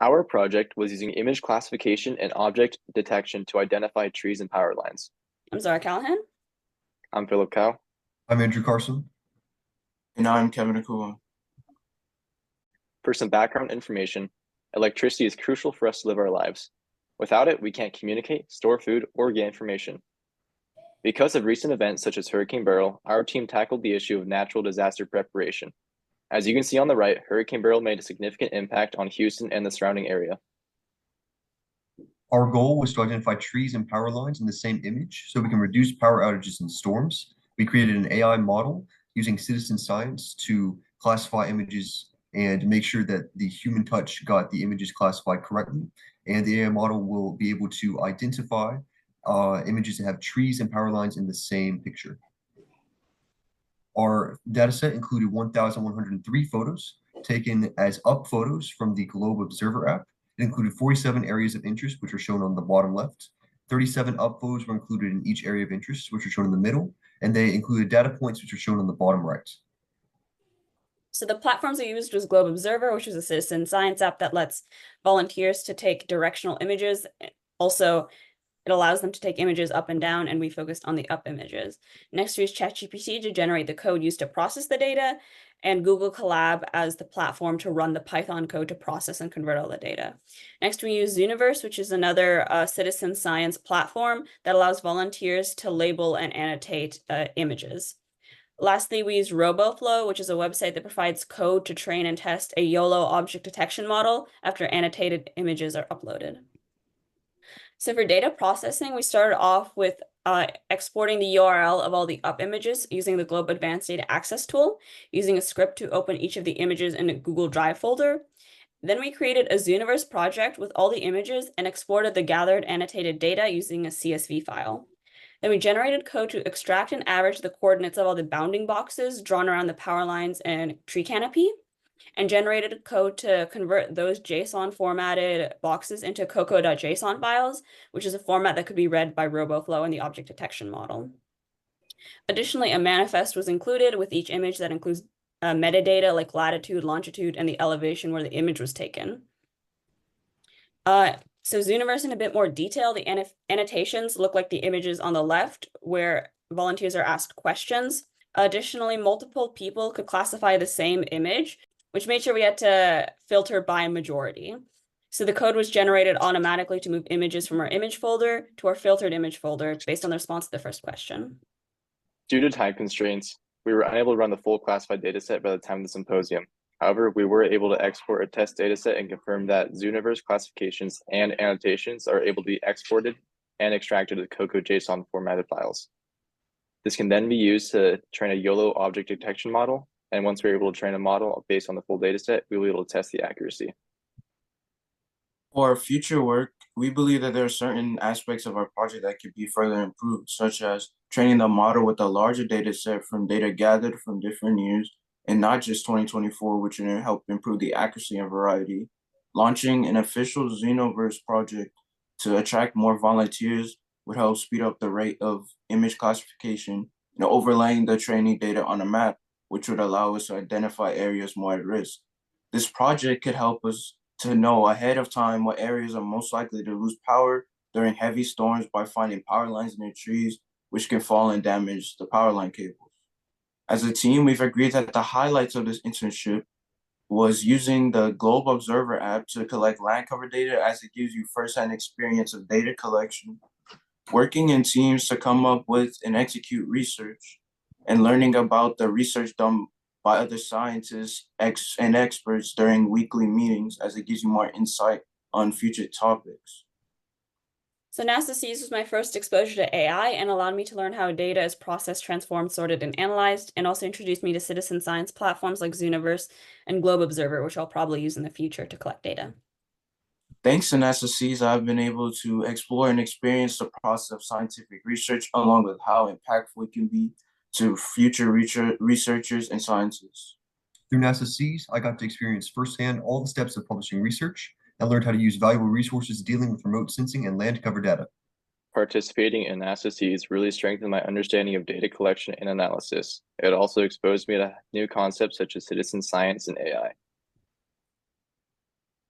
Our project was using image classification and object detection to identify trees and power lines. I'm Zara Callahan. I'm Phillip. I'm Andrew Carson. And I'm Kevin Akowuah. For some background information, electricity is crucial for us to live our lives. Without it, we can't communicate, store food, or get information. Because of recent events such as Hurricane Beryl, our team tackled the issue of natural disaster preparation. As you can see on the right, Hurricane Beryl made a significant impact on Houston and the surrounding area. Our goal was to identify trees and power lines in the same image so we can reduce power outages and storms. We created an AI model using citizen science to classify images and make sure that the human touch got the images classified correctly. And the AI model will be able to identify images that have trees and power lines in the same picture. Our dataset included 1,103 photos taken as up photos from the Globe Observer app. It included 47 areas of interest, which are shown on the bottom left. 37 up photos were included in each area of interest, which are shown in the middle, and they included data points, which are shown on the bottom right. So the platforms we used was Globe Observer, which is a citizen science app that lets volunteers to take directional images. Also, it allows them to take images up and down, and we focused on the up images. Next, we used ChatGPT to generate the code used to process the data, and Google Colab as the platform to run the Python code to process and convert all the data. Next, we use Zooniverse, which is another citizen science platform that allows volunteers to label and annotate images. Lastly, we use RoboFlow, which is a website that provides code to train and test a YOLO object detection model after annotated images are uploaded. So for data processing, we started off with exporting the URL of all the up images using the Globe Advanced Data Access tool, using a script to open each of the images in a Google Drive folder. Then we created a Zooniverse project with all the images and exported the gathered annotated data using a CSV file. Then we generated code to extract and average the coordinates of all the bounding boxes drawn around the power lines and tree canopy, and generated code to convert those JSON formatted boxes into coco.json files, which is a format that could be read by RoboFlow in the object detection model. Additionally, a manifest was included with each image that includes metadata like latitude, longitude, and the elevation where the image was taken. So Zooniverse in a bit more detail, the annotations look like the images on the left where volunteers are asked questions. Additionally, multiple people could classify the same image, which made sure we had to filter by majority. So the code was generated automatically to move images from our image folder to our filtered image folder based on the response to the first question. Due to time constraints, we were unable to run the full classified dataset by the time of the symposium. However, we were able to export a test dataset and confirm that Zooniverse classifications and annotations are able to be exported and extracted to CocoJSON formatted files. This can then be used to train a YOLO object detection model, and once we're able to train a model based on the full dataset, we'll be able to test the accuracy. For future work, we believe that there are certain aspects of our project that could be further improved, such as training the model with a larger data set from data gathered from different years, and not just 2024, which will help improve the accuracy and variety. Launching an official Zooniverse project to attract more volunteers would help speed up the rate of image classification, and overlaying the training data on a map, which would allow us to identify areas more at risk. This project could help us to know ahead of time what areas are most likely to lose power during heavy storms by finding power lines in the trees, which can fall and damage the power line cables. As a team, we've agreed that the highlights of this internship was using the Globe Observer app to collect land cover data, as it gives you firsthand experience of data collection, working in teams to come up with and execute research, and learning about the research done by other scientists and experts during weekly meetings, as it gives you more insight on future topics. So NASA Seas was my first exposure to AI and allowed me to learn how data is processed, transformed, sorted, and analyzed, and also introduced me to citizen science platforms like Zooniverse and Globe Observer, which I'll probably use in the future to collect data. Thanks to NASA Seas, I've been able to explore and experience the process of scientific research, along with how impactful it can be to future researchers and scientists. Through NASA Seas, I got to experience firsthand all the steps of publishing research and learned how to use valuable resources dealing with remote sensing and land cover data. Participating in NASA Seas really strengthened my understanding of data collection and analysis. It also exposed me to new concepts such as citizen science and AI.